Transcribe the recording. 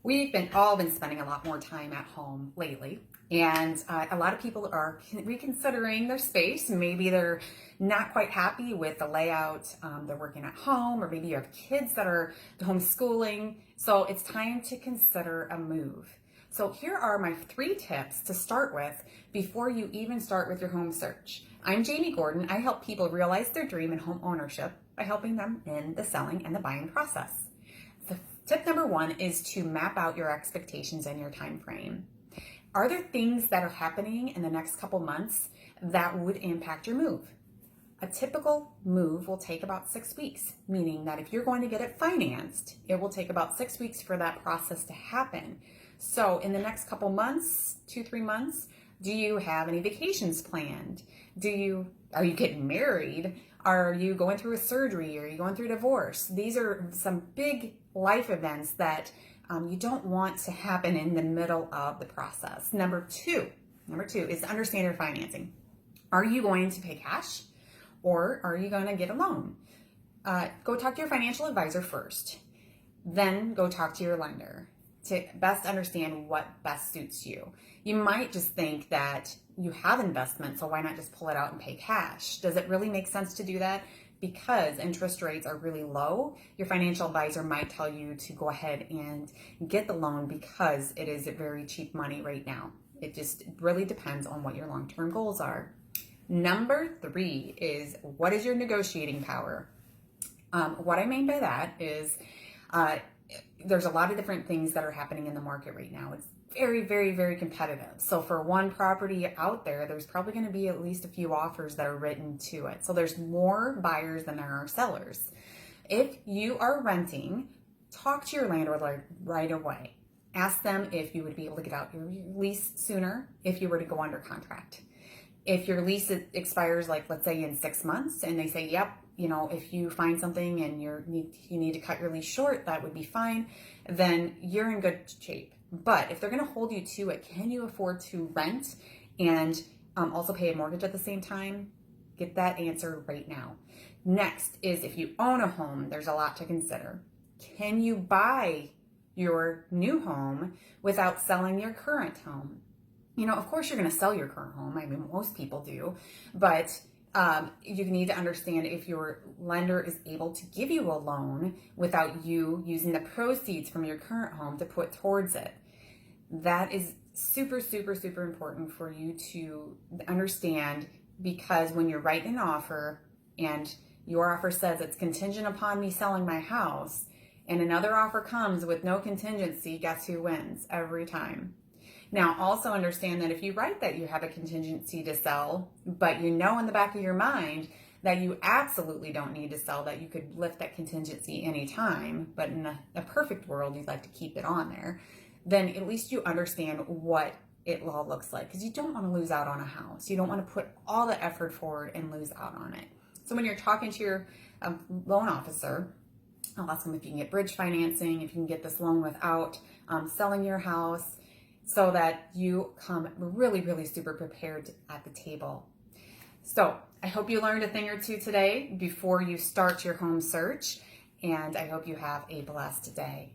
We've all been spending a lot more time at home lately, and a lot of people are reconsidering their space. Maybe they're not quite happy with the layout. They're working at home, or maybe you have kids that are homeschooling. So it's time to consider a move. So here are my 3 tips to start with before you even start with your home search. I'm Jami Gordon. I help people realize their dream in home ownership by helping them in the selling and the buying process. Tip number 1 is to map out your expectations and your time frame. Are there things that are happening in the next couple months that would impact your move? A typical move will take about 6 weeks, meaning that if you're going to get it financed, it will take about 6 weeks for that process to happen. So in the next couple months, 2-3 months, do you have any vacations planned? Are you getting married? Are you going through a surgery? Are you going through a divorce? These are some big life events that you don't want to happen in the middle of the process. Number two is to understand your financing. Are you going to pay cash or are you going to get a loan? Go talk to your financial advisor first. Then go talk to your lender to best understand what best suits you. You might just think that you have investment, so why not just pull it out and pay cash? Does it really make sense to do that? Because interest rates are really low, your financial advisor might tell you to go ahead and get the loan because it is very cheap money right now. It just really depends on what your long-term goals are. Number 3 is, what is your negotiating power? What I mean by that is there's a lot of different things that are happening in the market right now. It's very, very, very competitive. So for one property out there, there's probably going to be at least a few offers that are written to it. So there's more buyers than there are sellers. If you are renting, talk to your landlord right away. Ask them if you would be able to get out your lease sooner if you were to go under contract. If your lease expires, like let's say in 6 months, and they say, yep, if you find something and you need to cut your lease short, that would be fine, then you're in good shape. But if they're going to hold you to it, can you afford to rent and also pay a mortgage at the same time? Get that answer right now. Next is, if you own a home, there's a lot to consider. Can you buy your new home without selling your current home? Of course you're going to sell your current home. I mean, most people do, but you need to understand if your lender is able to give you a loan without you using the proceeds from your current home to put towards it. That is super, super, super important for you to understand, because when you're writing an offer and your offer says it's contingent upon me selling my house, and another offer comes with no contingency, guess who wins every time? Now, also understand that if you write that you have a contingency to sell, but in the back of your mind that you absolutely don't need to sell, that you could lift that contingency anytime, but in a perfect world, you'd like to keep it on there, then at least you understand what it all looks like, because you don't want to lose out on a house. You don't want to put all the effort forward and lose out on it. So when you're talking to your loan officer, I'll ask them if you can get bridge financing, if you can get this loan without selling your house, so that you come really, really super prepared at the table. So I hope you learned a thing or two today before you start your home search, and I hope you have a blessed day.